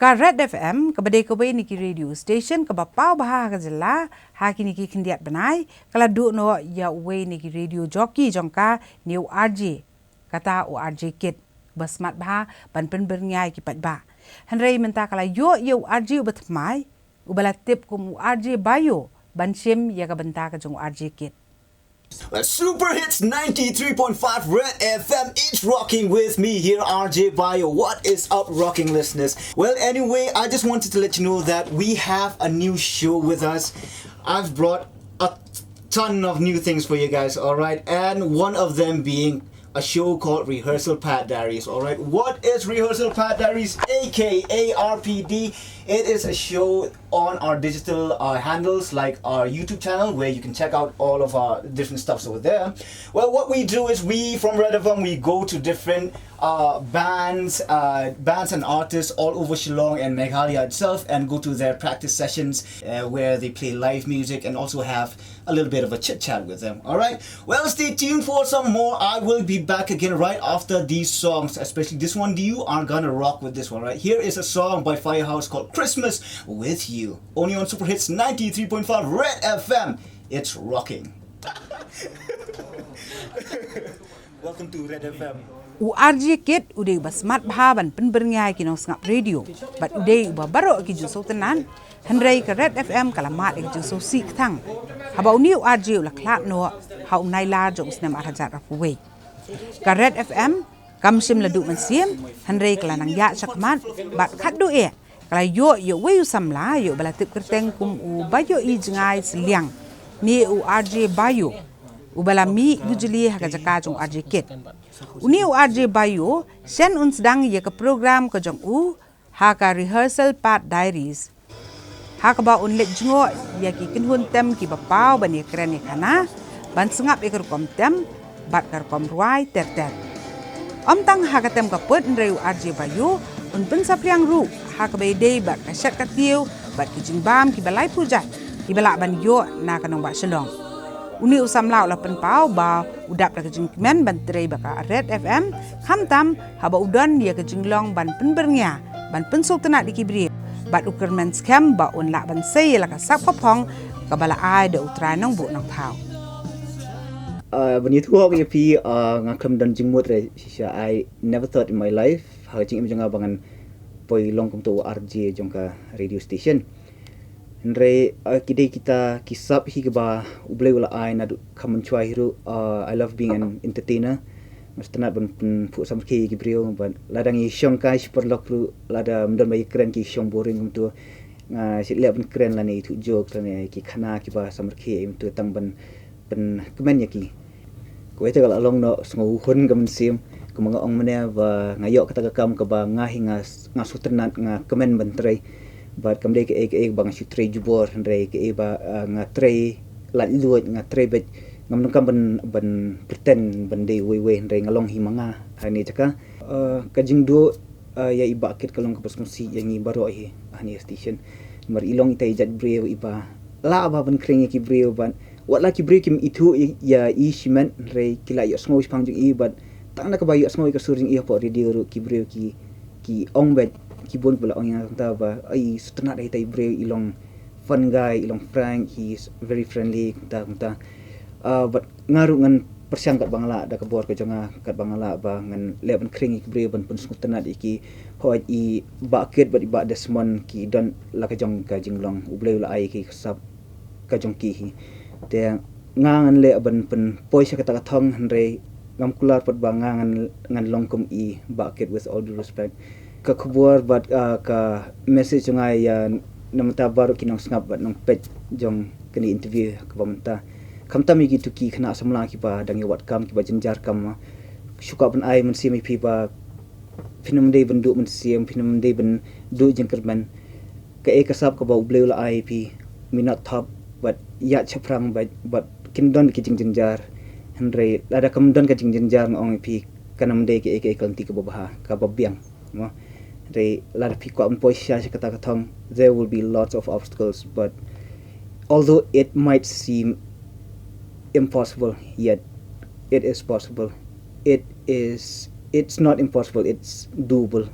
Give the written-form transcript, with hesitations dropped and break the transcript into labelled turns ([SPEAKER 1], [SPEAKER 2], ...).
[SPEAKER 1] Ka Red FM ka badai ka bai niki radio station ka bapau baha ka jela ha kini ki kendiat benai kala du no ya wei niki radio jockey jongka new RJ kata o RJ kit basmat baha ban pen berngai ki pat ba Henry menta kala yo RJ ubat mai ubala tip kum RJ bayo ban sim ya ka benta ka jong RJ kit.
[SPEAKER 2] Super Hits 93.5 Red FM. It's rocking with me here, RJ Bio. What is up, rocking listeners? Well, anyway, I just wanted to let you know that we have a new show with us. I've brought a ton of new things for you guys, alright? And one of them being a show called Rehearsal Pad Diaries, alright? What is Rehearsal Pad Diaries, aka RPD? It is a show on our digital handles like our YouTube channel where you can check out all of our different stuffs over there. Well, what we do is we from Red FM, we go to different bands and artists all over Shillong and Meghalaya itself and go to their practice sessions where they play live music and also have a little bit of a chit chat with them. Alright, well, stay tuned for some more. I will be back again right after these songs, especially this one. You are gonna rock with this one, right? Here is a song by Firehouse called Christmas With You, only on Super Hits 93.5 Red FM. It's rocking. Welcome to Red FM.
[SPEAKER 1] RJ kit udah basmat bahaban pen berngai kinong ngap radio but udah uba baro ki juso tenan Henry ka Red FM kalamat ki juso sik thang haba uniu RJ la klat no ha unai la jong snem arhajar rafuwe ka Red FM kam sim la du man sim Henry kala nang ya sakmat bat khat du e kala yo we samla yo bala tip kerteng kum u bayo I jengai seliang ni u RJ bayo ubala mi gujuli ha jaka jong RJ kit uni u RJ bayo sen un sedang ye ke program ke jong u ha ka Rehearsal Pad Diaries ha ka ba un let jingo ye ki kin hun tem ki ba pau ban ye kren ni kana ban sengap e kom tem bat kar kom ruai ter om tang ha ka tem ka put ndre u RJ bayo un pen sapriang ru ha ka be dei bat ka shat ka tiu bat ki jingbam ki balai pujat ki bala ban yo na kanong ba Shillong uni usam lau la pen pau ba udap la kejing men ban trei baka Red FM kham tam haba udan dia kejing long ban pen bernya ban pen sok tenak dikibri bat uker men scam ba un la ban sei la ka sak phong ka bala ai de utra nong bu nong thau
[SPEAKER 2] When you talk if he ngakam dan jingmut re shisha, I never thought in my life ha jing im jonga bangan poi long kum to RJ jongka radio station. Andre kidai kita kisap hi ba ublai wala ai na kaman chua hiru I love being an entertainer mastana ban pu samki ki brio ban ladang I shong kai superlok ru lada mdan bai keren ki shong boring kum tu sit le ban keren la ni tu joke la ki khana ki ba samki im tu tang ban kemen ya ki ko ite kala long no sngu hun kam sim ko mga ong mane ba ngayo kata kam ka ba nga hinga nga suternat nga kemen ban trai but kam dei ke bang shi tre jubor ndrei ke ba nga tre la luot nga tre bet ngam kam ban pretend ban dei we ndrei ngalong hi manga hani chaka ka jingdo ya iba kit kalong ka pasmusi yang I baro hi hani station mar ilong itai jat breu iba la ba ban kring ki breu ban wat la ki breu kim itu ya I shimen ndrei kila yo sngo pang jing I but tang na ka ba yo sngo ka suring I po radio ru ki breu ki ong bet kibon pula orang yang tahu bah ai setenak dari tai brave ilong fun guy ilong frank he is very friendly kunta but ngaru ngan persiang kat bangla da kabor ke jonga kat bangla ba ngan leben kring ik brave ban pun setenak iki hoi I baket bat iba desmon ki don la ka jong ka jinglong ubleu la ai ki sab ka jong ki hi te ngangan le ban pen poisa kata thong hanre ngam kular pat ba ngan longkum I baket with all due respect ka khubur bat ka message ngai ya namta baru kinong ngap bat nong pet jong kini interview ka pamta kamta mi gitu ki khana samla ki ba dangi wat kam ki ba jenjar kam syuka ban ai men simi pi ba pinam dei bendu men sim pinam dei ben du jengkerman ka e kasap ka ba ubleu la ai pi minat top but ya chaprang but kindon ki jenjar henry ada kamdon ka jenjar ngong pi kanam dei ke kanti ka babaha ka babiang mo they a lot of people on there will be lots of obstacles, but although it might seem impossible, yet it is possible. It's not impossible, it's doable.